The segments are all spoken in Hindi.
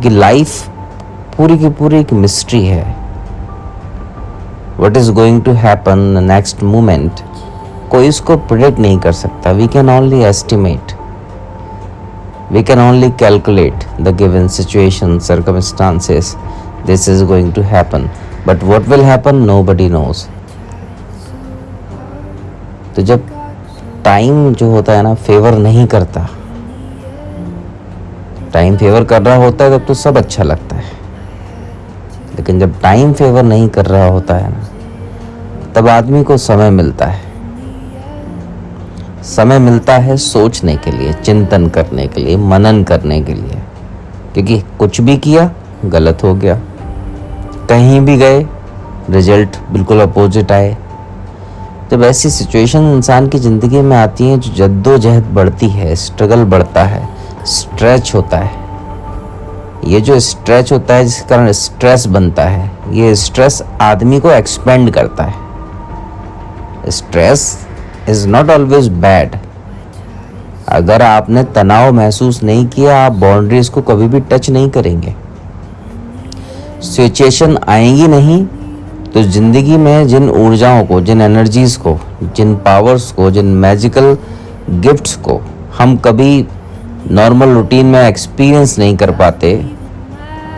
कि लाइफ पूरी की पूरी एक मिस्ट्री है। What is going to happen next moment कोई इसको प्रिडिक्ट नहीं कर सकता। We can only estimate, we can only calculate the given situation, circumstances, this is going to happen, but what will happen nobody knows. तो जब टाइम जो होता है ना फेवर नहीं करता, टाइम फेवर कर रहा होता है तब तो सब अच्छा लगता है, लेकिन जब टाइम फेवर नहीं कर रहा होता है ना तब आदमी को समय मिलता है। समय मिलता है सोचने के लिए, चिंतन करने के लिए, मनन करने के लिए, क्योंकि कुछ भी किया गलत हो गया, कहीं भी गए रिजल्ट बिल्कुल अपोजिट आए। जब ऐसी सिचुएशन इंसान की ज़िंदगी में आती है, जो जद्दोजहद बढ़ती है, स्ट्रगल बढ़ता है, स्ट्रेच होता है, ये जो स्ट्रेच होता है जिसके कारण स्ट्रेस बनता है, ये स्ट्रेस आदमी को एक्सपेंड करता है। Stress is not always bad. अगर आपने तनाव महसूस नहीं किया, आप बाउंड्रीज को कभी भी टच नहीं करेंगे। सिचुएशन आएंगी नहीं तो ज़िंदगी में जिन ऊर्जाओं को, जिन एनर्जीज़ को, जिन पावर्स को, जिन मैजिकल गिफ्ट्स को हम कभी नॉर्मल रूटीन में एक्सपीरियंस नहीं कर पाते,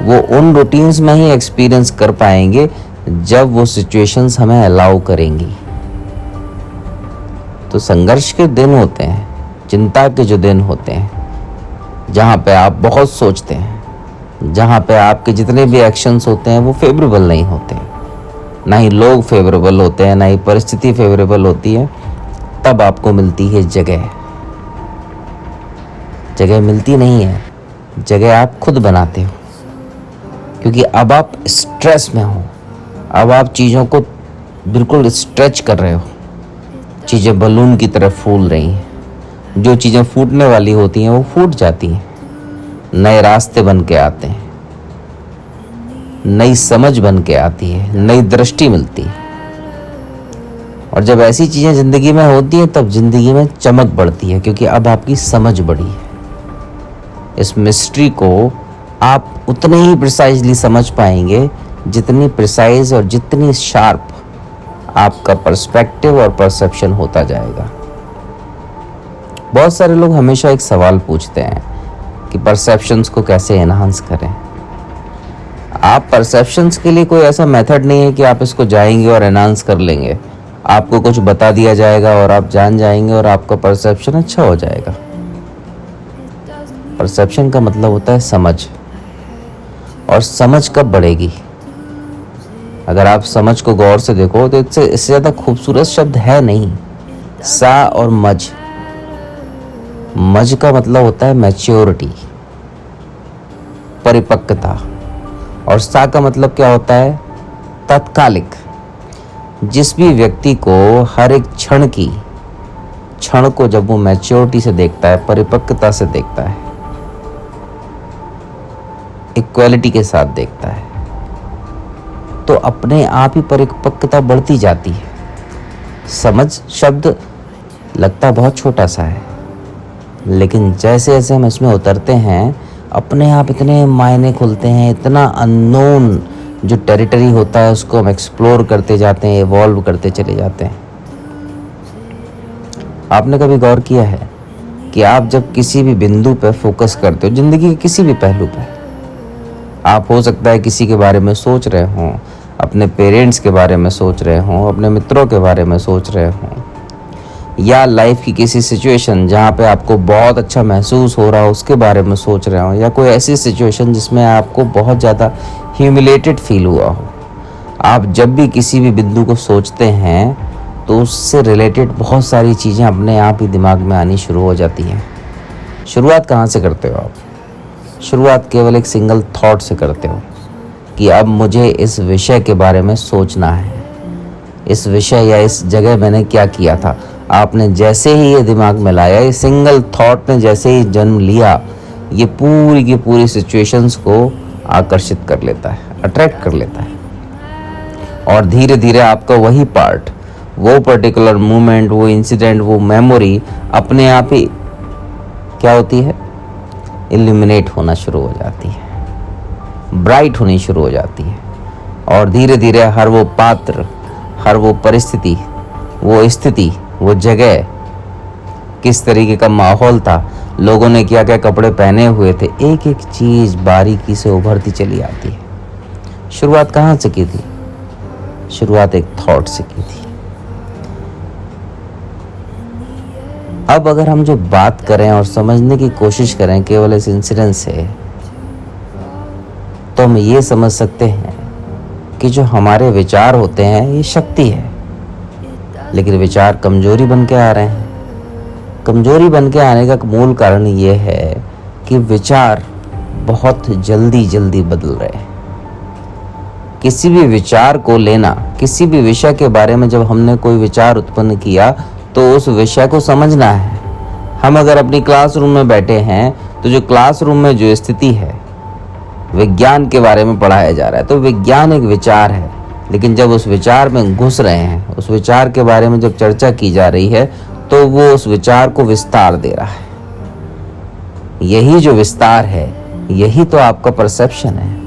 वो उन रूटीन्स में ही एक्सपीरियंस कर पाएंगे जब वो सिचुएशंस हमें अलाउ करेंगी। तो संघर्ष के दिन होते हैं, चिंता के जो दिन होते हैं, जहाँ पे आप बहुत सोचते हैं, जहाँ पे आपके जितने भी एक्शंस होते हैं वो फेवरेबल नहीं होते, ना ही लोग फेवरेबल होते हैं, ना ही परिस्थिति फेवरेबल होती है, तब आपको मिलती है जगह। जगह मिलती नहीं है, जगह आप खुद बनाते हो, क्योंकि अब आप स्ट्रेस में हो, अब आप चीज़ों को बिल्कुल स्ट्रेच कर रहे हो, चीज़ें बलून की तरह फूल रही हैं। जो चीज़ें फूटने वाली होती हैं वो फूट जाती हैं, नए रास्ते बन के आते हैं, नई समझ बन के आती है, नई दृष्टि मिलती है। और जब ऐसी चीज़ें ज़िंदगी में होती हैं तब ज़िंदगी में चमक बढ़ती है, क्योंकि अब आपकी समझ बढ़ी है। इस मिस्ट्री को आप उतने ही प्रिसाइजली समझ पाएंगे जितनी प्रिसाइज और जितनी शार्प आपका पर्सपेक्टिव और परसेप्शन होता जाएगा। बहुत सारे लोग हमेशा एक सवाल पूछते हैं कि परसेप्शंस को कैसे एनहांस करें। आप परसेप्शंस के लिए कोई ऐसा मेथड नहीं है कि आप इसको जाएंगे और एनहांस कर लेंगे, आपको कुछ बता दिया जाएगा और आप जान जाएंगे और आपका परसेप्शन अच्छा हो जाएगा। परसेप्शन का मतलब होता है समझ, और समझ कब बढ़ेगी? अगर आप समझ को गौर से देखो तो इससे ज़्यादा खूबसूरत शब्द है नहीं। सा और मज, मज का मतलब होता है मैच्योरिटी, परिपक्वता, और सा का मतलब क्या होता है? तात्कालिक। जिस भी व्यक्ति को हर एक क्षण को जब वो मैच्योरिटी से देखता है, परिपक्वता से देखता है, इक्वालिटी के साथ देखता है, तो अपने आप ही परिपक्वता बढ़ती जाती है। समझ शब्द लगता बहुत छोटा सा है, लेकिन जैसे जैसे हम इसमें उतरते हैं अपने आप इतने मायने खुलते हैं, इतना अननोन जो टेरिटरी होता है उसको हम एक्सप्लोर करते जाते हैं, इवॉल्व करते चले जाते हैं। आपने कभी गौर किया है कि आप जब किसी भी बिंदु पर फोकस करते हो, ज़िंदगी के किसी भी पहलू पर, आप हो सकता है किसी के बारे में सोच रहे हों, अपने पेरेंट्स के बारे में सोच रहे हों, अपने मित्रों के बारे में सोच रहे हों, या लाइफ की किसी सिचुएशन जहाँ पे आपको बहुत अच्छा महसूस हो रहा हो उसके बारे में सोच रहे हों, या कोई ऐसी सिचुएशन जिसमें आपको बहुत ज़्यादा ह्यूमिलेटेड फील हुआ हो। आप जब भी किसी भी बिंदु को सोचते हैं तो उससे रिलेटेड बहुत सारी चीज़ें अपने आप ही दिमाग में आनी शुरू हो जाती हैं। शुरुआत कहाँ से करते हो आप? शुरुआत केवल एक सिंगल थॉट से करते हो कि अब मुझे इस विषय के बारे में सोचना है, इस विषय या इस जगह मैंने क्या किया था। आपने जैसे ही ये दिमाग में लाया, ये सिंगल थॉट ने जैसे ही जन्म लिया, ये पूरी की पूरी सिचुएशंस को आकर्षित कर लेता है, अट्रैक्ट कर लेता है, और धीरे धीरे आपका वही पार्ट, वो पर्टिकुलर मोमेंट, वो इंसिडेंट, वो मेमोरी अपने आप ही क्या होती है? इल्यूमिनेट होना शुरू हो जाती है। ब्राइट होनी शुरू हो जाती है। और धीरे धीरे हर वो पात्र, हर वो परिस्थिति, वो स्थिति, वो जगह, किस तरीके का माहौल था, लोगों ने क्या क्या कपड़े पहने हुए थे, एक एक चीज बारीकी से उभरती चली आती है। शुरुआत कहाँ से की थी? शुरुआत एक थॉट से की थी। अब अगर हम जो बात करें और समझने की कोशिश करें केवल इस इंसिडेंट से, तो हम ये समझ सकते हैं कि जो हमारे विचार होते हैं ये शक्ति है, लेकिन विचार कमजोरी बन के आ रहे हैं। कमजोरी बन के आने का मूल कारण ये है कि विचार बहुत जल्दी जल्दी बदल रहे हैं। किसी भी विचार को लेना, किसी भी विषय के बारे में जब हमने कोई विचार उत्पन्न किया तो उस विषय को समझना है। हम अगर अपनी क्लासरूम में बैठे हैं तो जो क्लासरूम में जो स्थिति है, विज्ञान के बारे में पढ़ाया जा रहा है, तो विज्ञान एक विचार है, लेकिन जब उस विचार में घुस रहे हैं, उस विचार के बारे में जब चर्चा की जा रही है, तो वो उस विचार को विस्तार दे रहा है। यही जो विस्तार है, यही तो आपका परसेप्शन है।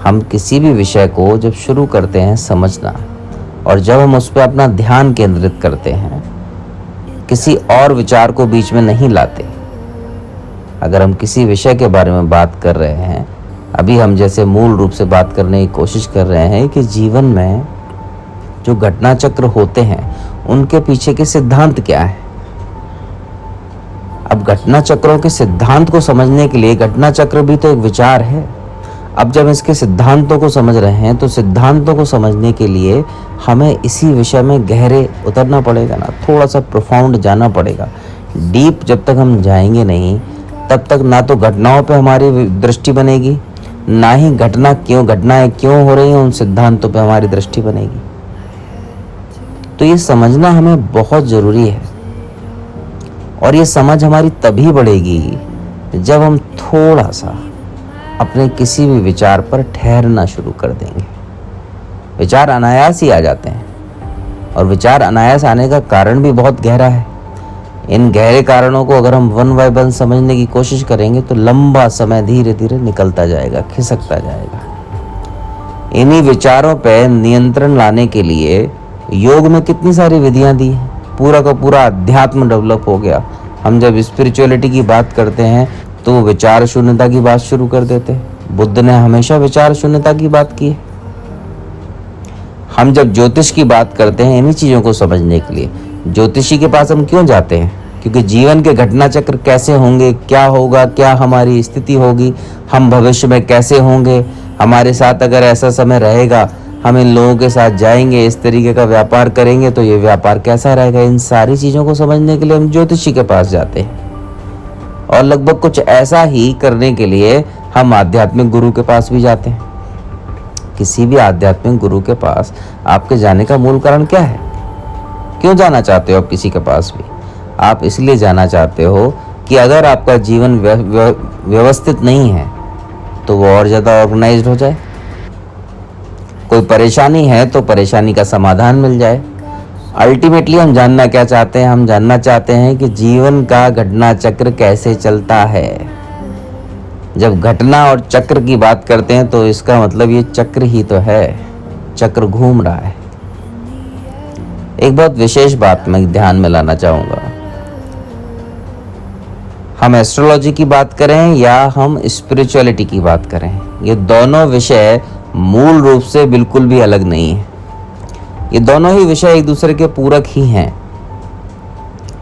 हम किसी भी विषय को जब शुरू करते हैं समझना, और जब हम उस पर अपना ध्यान केंद्रित करते हैं, किसी और विचार को बीच में नहीं लाते। अगर हम किसी विषय के बारे में बात कर रहे हैं, अभी हम जैसे मूल रूप से बात करने की कोशिश कर रहे हैं कि जीवन में जो घटना चक्र होते हैं उनके पीछे के सिद्धांत क्या है। अब घटना चक्रों के सिद्धांत को समझने के लिए, घटना चक्र भी तो एक विचार है। अब जब इसके सिद्धांतों को समझ रहे हैं, तो सिद्धांतों को समझने के लिए हमें इसी विषय में गहरे उतरना पड़ेगा ना, थोड़ा सा प्रोफाउंड जाना पड़ेगा। डीप जब तक हम जाएंगे नहीं, तब तक ना तो घटनाओं पे हमारी दृष्टि बनेगी, ना ही घटनाएं क्यों हो रही हैं उन सिद्धांतों पे हमारी दृष्टि बनेगी। तो ये समझना हमें बहुत जरूरी है, और ये समझ हमारी तभी बढ़ेगी जब हम थोड़ा सा अपने किसी भी विचार पर ठहरना शुरू कर देंगे। विचार अनायास ही आ जाते हैं, और विचार अनायास आने का कारण भी बहुत गहरा है। इन गहरे कारणों को अगर हम वन बाय वन समझने की कोशिश करेंगे तो लंबा समय धीरे धीरे निकलता जाएगा, खिसकता जाएगा। इन्हीं विचारों पर नियंत्रण लाने के लिए योग में कितनी सारी विधियां दी हैं। पूरा का पूरा अध्यात्म डेवलप हो गया। हम जब स्पिरिचुअलिटी की बात करते हैं तो वो विचार शून्यता की बात शुरू कर देते हैं। बुद्ध ने हमेशा विचार शून्यता की बात की है। हम जब ज्योतिष की बात करते हैं इन्हीं चीजों को समझने के लिए, ज्योतिषी के पास हम क्यों जाते हैं? क्योंकि जीवन के घटना चक्र कैसे होंगे, क्या होगा, क्या हमारी स्थिति होगी, हम भविष्य में कैसे होंगे, हमारे साथ अगर ऐसा समय रहेगा, हम इन लोगों के साथ जाएंगे, इस तरीके का व्यापार करेंगे तो ये व्यापार कैसा रहेगा। इन सारी चीज़ों को समझने के लिए हम ज्योतिषी के पास जाते हैं, और लगभग कुछ ऐसा ही करने के लिए हम आध्यात्मिक गुरु के पास भी जाते हैं। किसी भी आध्यात्मिक गुरु के पास आपके जाने का मूल कारण क्या है? क्यों जाना चाहते हो आप किसी के पास भी? आप इसलिए जाना चाहते हो कि अगर आपका जीवन व्यवस्थित नहीं है तो वो और ज़्यादा ऑर्गेनाइज्ड हो जाए। कोई परेशानी है तो परेशानी का समाधान मिल जाए। अल्टीमेटली हम जानना क्या चाहते हैं? हम जानना चाहते हैं कि जीवन का घटना चक्र कैसे चलता है। जब घटना और चक्र की बात करते हैं तो इसका मतलब ये चक्र ही तो है, चक्र घूम रहा है। एक बहुत विशेष बात मैं ध्यान में लाना चाहूँगा। हम एस्ट्रोलॉजी की बात करें या हम स्पिरिचुअलिटी की बात करें, ये दोनों विषय मूल रूप से बिल्कुल भी अलग नहीं है। ये दोनों ही विषय एक दूसरे के पूरक ही हैं।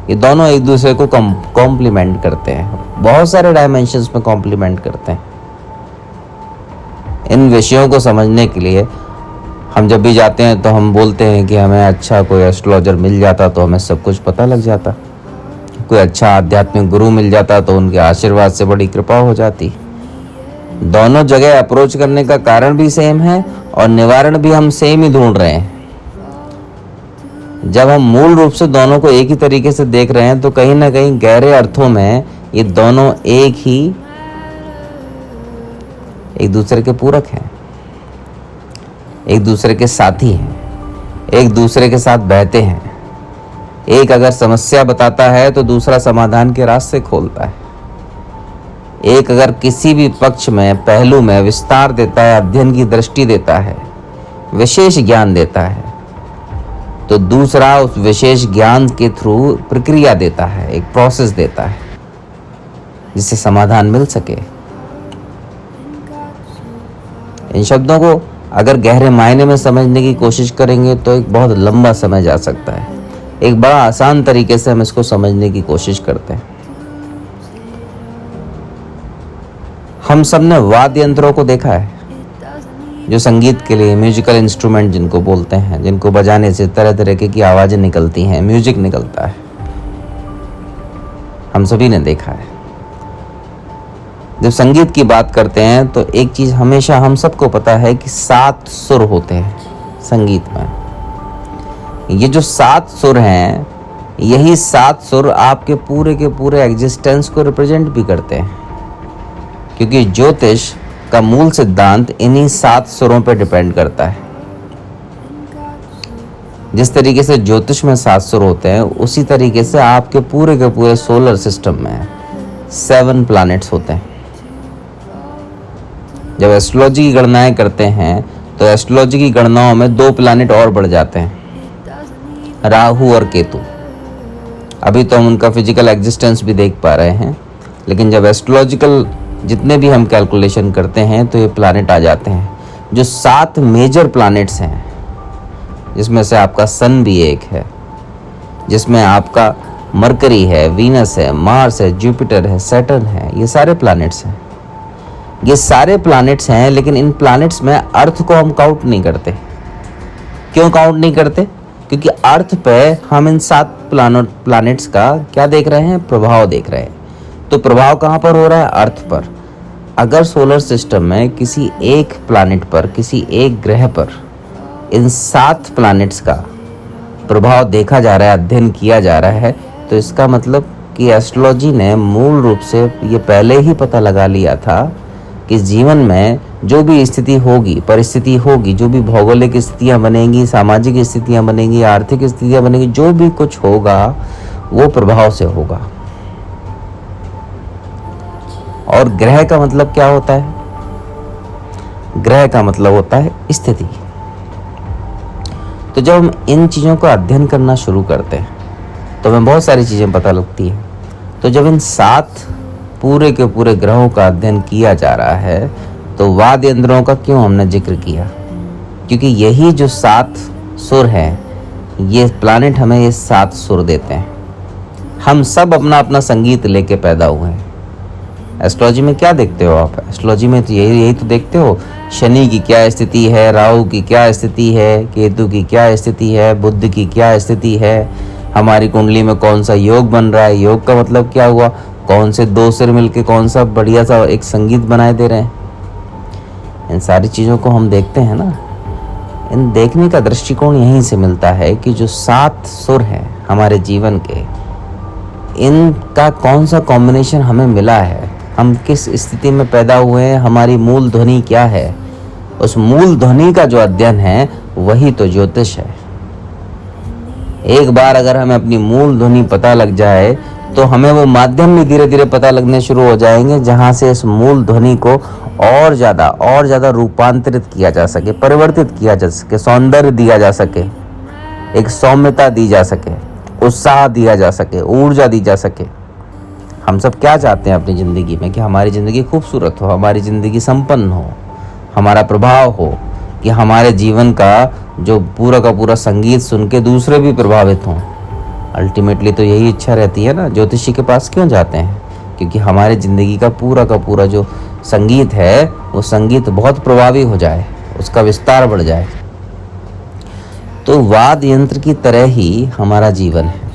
ये दोनों एक दूसरे को कॉम्प्लीमेंट करते हैं, बहुत सारे डायमेंशंस में कॉम्प्लीमेंट करते हैं। इन विषयों को समझने के लिए हम जब भी जाते हैं तो हम बोलते हैं कि हमें अच्छा कोई एस्ट्रोलॉजर मिल जाता तो हमें सब कुछ पता लग जाता, कोई अच्छा आध्यात्मिक गुरु मिल जाता तो उनके आशीर्वाद से बड़ी कृपा हो जाती। दोनों जगह अप्रोच करने का कारण भी सेम है और निवारण भी हम सेम ही ढूंढ रहे हैं। जब हम मूल रूप से दोनों को एक ही तरीके से देख रहे हैं तो कहीं ना कहीं गहरे अर्थों में ये दोनों एक दूसरे के पूरक हैं, एक दूसरे के साथी हैं, एक दूसरे के साथ बहते हैं। एक अगर समस्या बताता है तो दूसरा समाधान के रास्ते खोलता है। एक अगर किसी भी पक्ष में, पहलू में विस्तार देता है, अध्ययन की दृष्टि देता है, विशेष ज्ञान देता है, तो दूसरा उस विशेष ज्ञान के थ्रू प्रक्रिया देता है, एक प्रोसेस देता है जिससे समाधान मिल सके। इन शब्दों को अगर गहरे मायने में समझने की कोशिश करेंगे तो एक बहुत लंबा समय जा सकता है। एक बड़ा आसान तरीके से हम इसको समझने की कोशिश करते हैं। हम सब ने वाद्य यंत्रों को देखा है, जो संगीत के लिए, म्यूजिकल इंस्ट्रूमेंट जिनको बोलते हैं, जिनको बजाने से तरह तरह की आवाज़ें निकलती हैं, म्यूजिक निकलता है, हम सभी ने देखा है। जब संगीत की बात करते हैं तो एक चीज़ हमेशा हम सबको पता है कि 7 सुर होते हैं संगीत में। ये जो 7 सुर हैं, यही 7 सुर आपके पूरे के पूरे एग्जिस्टेंस को रिप्रेजेंट भी करते हैं, क्योंकि ज्योतिष का मूल सिद्धांत इन्हीं 7 सुरों पर डिपेंड करता है। जिस तरीके से ज्योतिष में 7 सुर होते हैं, उसी तरीके से आपके पूरे के पूरे सोलर सिस्टम में 7 प्लैनेट्स होते हैं। जब एस्ट्रोलॉजी की गणनाएं करते हैं तो एस्ट्रोलॉजी की गणनाओं में 2 प्लैनेट और बढ़ जाते हैं, राहु और केतु। अभी तो हम उनका फिजिकल एग्जिस्टेंस भी देख पा रहे हैं, लेकिन जब एस्ट्रोलॉजिकल जितने भी हम कैलकुलेशन करते हैं तो ये प्लैनेट आ जाते हैं, जो 7 मेजर प्लैनेट्स हैं, जिसमें से आपका सन भी एक है, जिसमें आपका मरकरी है, वीनस है, मार्स है, जुपिटर है, सैटर्न है। ये सारे प्लैनेट्स हैं, ये सारे प्लैनेट्स हैं। लेकिन इन प्लैनेट्स में अर्थ को हम काउंट नहीं करते। क्यों काउंट नहीं करते? क्योंकि अर्थ पे हम इन 7 प्लैनेट्स का क्या देख रहे हैं? प्रभाव देख रहे हैं। तो प्रभाव कहाँ पर हो रहा है? अर्थ पर। अगर सोलर सिस्टम में किसी एक प्लैनेट पर, किसी एक ग्रह पर इन 7 प्लैनेट्स का प्रभाव देखा जा रहा है, अध्ययन किया जा रहा है, तो इसका मतलब कि एस्ट्रोलॉजी ने मूल रूप से ये पहले ही पता लगा लिया था कि जीवन में जो भी स्थिति होगी, परिस्थिति होगी, जो भी भौगोलिक स्थितियाँ बनेंगी, सामाजिक स्थितियाँ बनेंगी, आर्थिक स्थितियाँ बनेंगी, जो भी कुछ होगा वो प्रभाव से होगा। और ग्रह का मतलब क्या होता है? ग्रह का मतलब होता है स्थिति। तो जब हम इन चीज़ों का अध्ययन करना शुरू करते हैं तो हमें बहुत सारी चीज़ें पता लगती हैं। तो जब इन 7 पूरे के पूरे ग्रहों का अध्ययन किया जा रहा है तो वाद्य यंत्रों का क्यों हमने जिक्र किया? क्योंकि यही जो 7 सुर हैं, ये प्लैनेट हमें ये 7 सुर देते हैं। हम सब अपना अपना संगीत लेके पैदा हुए हैं। एस्ट्रोलॉजी में क्या देखते हो आप? एस्ट्रोलॉजी में तो यही तो देखते हो, शनि की क्या स्थिति है, राहु की क्या स्थिति है, केतु की क्या स्थिति है, बुध की क्या स्थिति है, हमारी कुंडली में कौन सा योग बन रहा है। योग का मतलब क्या हुआ? कौन से 2 सिर मिलके कौन सा बढ़िया सा एक संगीत बनाए दे रहे हैं। इन सारी चीज़ों को हम देखते हैं ना। इन देखने का दृष्टिकोण यहीं से मिलता है कि जो 7 सुर हैं हमारे जीवन के, इनका कौन सा कॉम्बिनेशन हमें मिला है, हम किस स्थिति में पैदा हुए हैं, हमारी मूल ध्वनि क्या है। उस मूल ध्वनि का जो अध्ययन है वही तो ज्योतिष है। एक बार अगर हमें अपनी मूल ध्वनि पता लग जाए तो हमें वो माध्यम भी धीरे धीरे पता लगने शुरू हो जाएंगे, जहाँ से इस मूल ध्वनि को और ज़्यादा रूपांतरित किया जा सके, परिवर्तित किया जा सके, सौंदर्य दिया जा सके, एक सौम्यता दी जा सके, उत्साह दिया जा सके, ऊर्जा दी जा सके। हम सब क्या चाहते हैं अपनी ज़िंदगी में? कि हमारी ज़िंदगी खूबसूरत हो, हमारी ज़िंदगी संपन्न हो, हमारा प्रभाव हो, कि हमारे जीवन का जो पूरा का पूरा संगीत सुन के दूसरे भी प्रभावित हों। अल्टीमेटली तो यही इच्छा रहती है ना। ज्योतिषी के पास क्यों जाते हैं? क्योंकि हमारे ज़िंदगी का पूरा जो संगीत है वो संगीत बहुत प्रभावी हो जाए, उसका विस्तार बढ़ जाए। तो वाद्य यंत्र की तरह ही हमारा जीवन है।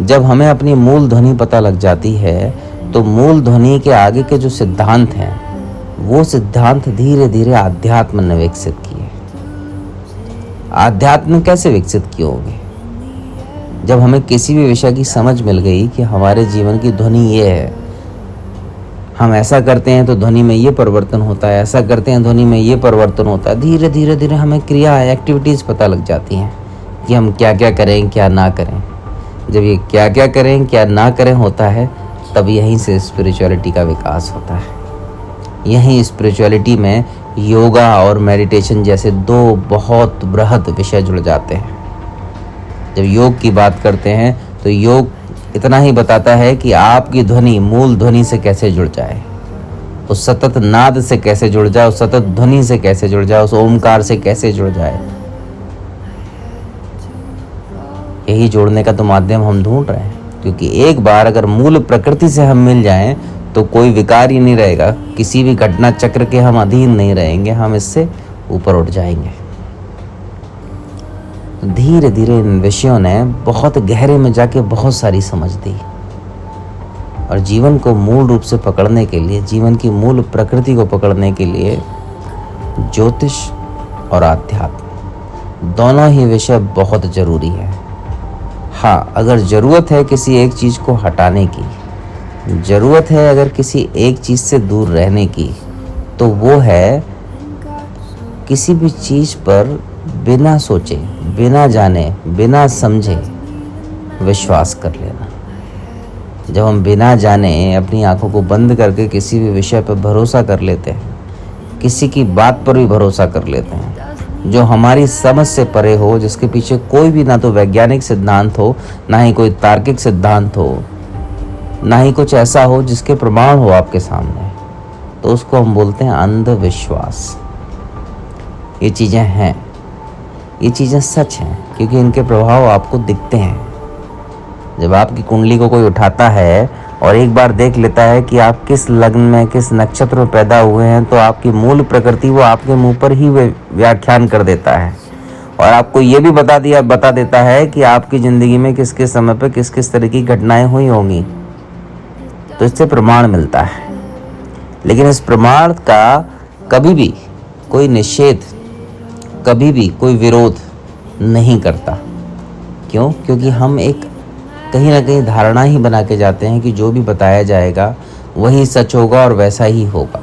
जब हमें अपनी मूल ध्वनि पता लग जाती है तो मूल ध्वनि के आगे के जो सिद्धांत हैं वो सिद्धांत धीरे धीरे आध्यात्म ने विकसित किए। आध्यात्म कैसे विकसित किए होंगे? जब हमें किसी भी विषय की समझ मिल गई कि हमारे जीवन की ध्वनि ये है, हम ऐसा करते हैं तो ध्वनि में ये परिवर्तन होता है, ऐसा करते हैं ध्वनि में ये परिवर्तन होता है, धीरे धीरे हमें क्रिया एक्टिविटीज़ पता लग जाती हैं कि हम क्या क्या करें, क्या ना करें। जब ये क्या क्या करें, क्या ना करें होता है तब यहीं से स्पिरिचुअलिटी का विकास होता है। यहीं स्पिरिचुअलिटी में योगा और मेडिटेशन जैसे दो बहुत बृहद विषय जुड़ जाते हैं। जब योग की बात करते हैं तो योग इतना ही बताता है कि आपकी ध्वनि मूल ध्वनि से कैसे जुड़ जाए, उस सतत नाद से कैसे जुड़ जाए, उस सतत ध्वनि से कैसे जुड़ जाए, उस ओमकार से कैसे जुड़ जाए। यही जोड़ने का तो माध्यम हम ढूंढ रहे हैं, क्योंकि एक बार अगर मूल प्रकृति से हम मिल जाएं तो कोई विकार ही नहीं रहेगा, किसी भी घटना चक्र के हम अधीन नहीं रहेंगे, हम इससे ऊपर उठ जाएंगे। धीरे धीरे इन विषयों ने बहुत गहरे में जाके बहुत सारी समझ दी और जीवन को मूल रूप से पकड़ने के लिए, जीवन की मूल प्रकृति को पकड़ने के लिए ज्योतिष और आध्यात्म दोनों ही विषय बहुत जरूरी है। हाँ, अगर ज़रूरत है किसी एक चीज़ को हटाने की, ज़रूरत है अगर किसी एक चीज़ से दूर रहने की, तो वो है किसी भी चीज़ पर बिना सोचे, बिना जाने, बिना समझे विश्वास कर लेना। जब हम बिना जाने अपनी आंखों को बंद करके किसी भी विषय पर भरोसा कर लेते हैं, किसी की बात पर भी भरोसा कर लेते हैं जो हमारी समझ से परे हो, जिसके पीछे कोई भी ना तो वैज्ञानिक सिद्धांत हो, ना ही कोई तार्किक सिद्धांत हो, ना ही कुछ ऐसा हो जिसके प्रमाण हो आपके सामने, तो उसको हम बोलते हैं अंधविश्वास। ये चीज़ें हैं, ये चीज़ें सच हैं, क्योंकि इनके प्रभाव आपको दिखते हैं। जब आपकी कुंडली को कोई उठाता है और एक बार देख लेता है कि आप किस लग्न में, किस नक्षत्र में पैदा हुए हैं, तो आपकी मूल प्रकृति वो आपके मुंह पर ही व्याख्यान कर देता है और आपको ये भी बता देता है कि आपकी ज़िंदगी में किस किस समय पर किस किस तरह की घटनाएं हुई होंगी। तो इससे प्रमाण मिलता है, लेकिन इस प्रमाण का कभी भी कोई निषेध, कभी भी कोई विरोध नहीं करता। क्यों? क्योंकि हम एक कहीं ना कहीं धारणा ही बना के जाते हैं कि जो भी बताया जाएगा वही सच होगा और वैसा ही होगा।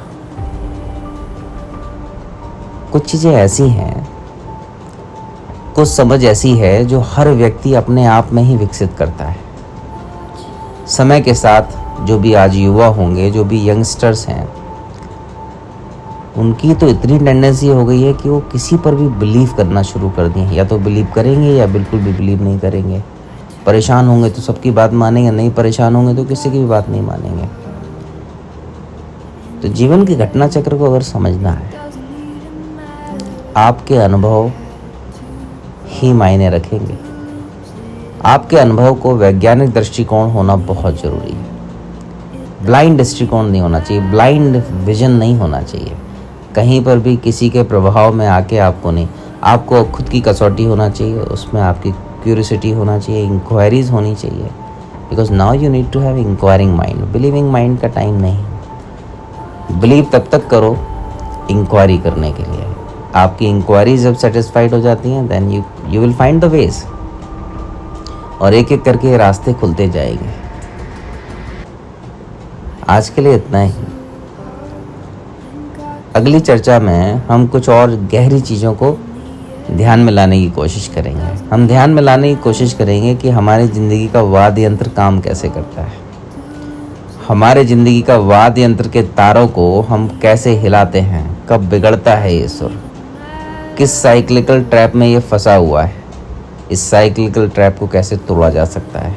कुछ चीज़ें ऐसी हैं, कुछ समझ ऐसी है जो हर व्यक्ति अपने आप में ही विकसित करता है। समय के साथ जो भी आज युवा होंगे, जो भी यंगस्टर्स हैं, उनकी तो इतनी टेंडेंसी हो गई है कि वो किसी पर भी बिलीव करना शुरू कर दिए। या तो बिलीव करेंगे या बिल्कुल भी बिलीव नहीं करेंगे। परेशान होंगे तो सबकी बात मानेंगे, नहीं परेशान होंगे तो किसी की भी बात नहीं मानेंगे। तो जीवन के घटना चक्र को अगर समझना है, आपके अनुभव ही मायने रखेंगे। आपके अनुभव को वैज्ञानिक दृष्टिकोण होना बहुत ज़रूरी है। ब्लाइंड दृष्टिकोण नहीं होना चाहिए, ब्लाइंड विजन नहीं होना चाहिए। कहीं पर भी किसी के प्रभाव में आके आपको नहीं, आपको खुद की कसौटी होना चाहिए, उसमें आपकी क्यूरियोसिटी होना चाहिए, इंक्वायरीज होनी चाहिए। Because now you need to have inquiring mind. Believing mind का टाइम नहीं। बिलीव तब तक करो इंक्वायरी करने के लिए। आपकी इंक्वायरी जब सेटिस्फाइड हो जाती हैं, then you will find the ways, और एक एक करके रास्ते खुलते जाएंगे। आज के लिए इतना ही। अगली चर्चा में हम कुछ और गहरी चीज़ों को ध्यान में लाने की कोशिश करेंगे। हम ध्यान में लाने की कोशिश करेंगे कि हमारी ज़िंदगी का वाद्य यंत्र काम कैसे करता है, हमारे ज़िंदगी का वाद्य यंत्र के तारों को हम कैसे हिलाते हैं, कब बिगड़ता है ये सुर, किस साइक्लिकल ट्रैप में ये फंसा हुआ है, इस साइक्लिकल ट्रैप को कैसे तोड़ा जा सकता है।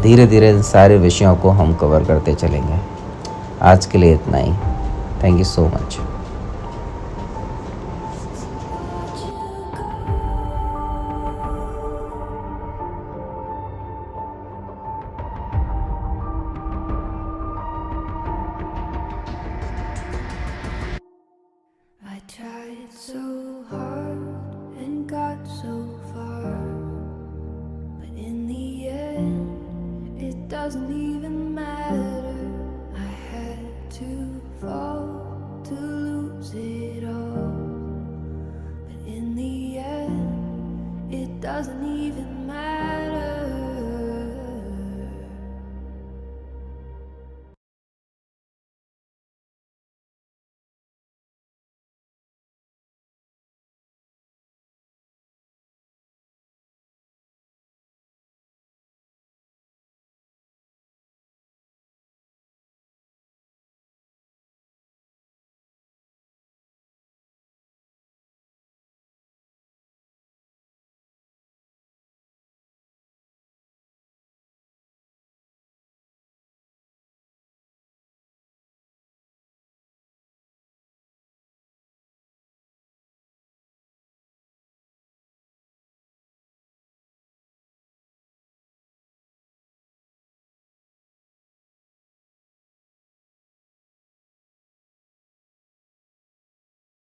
धीरे धीरे इन सारे विषयों को हम कवर करते चलेंगे। आज के लिए इतना ही। Thank you so much.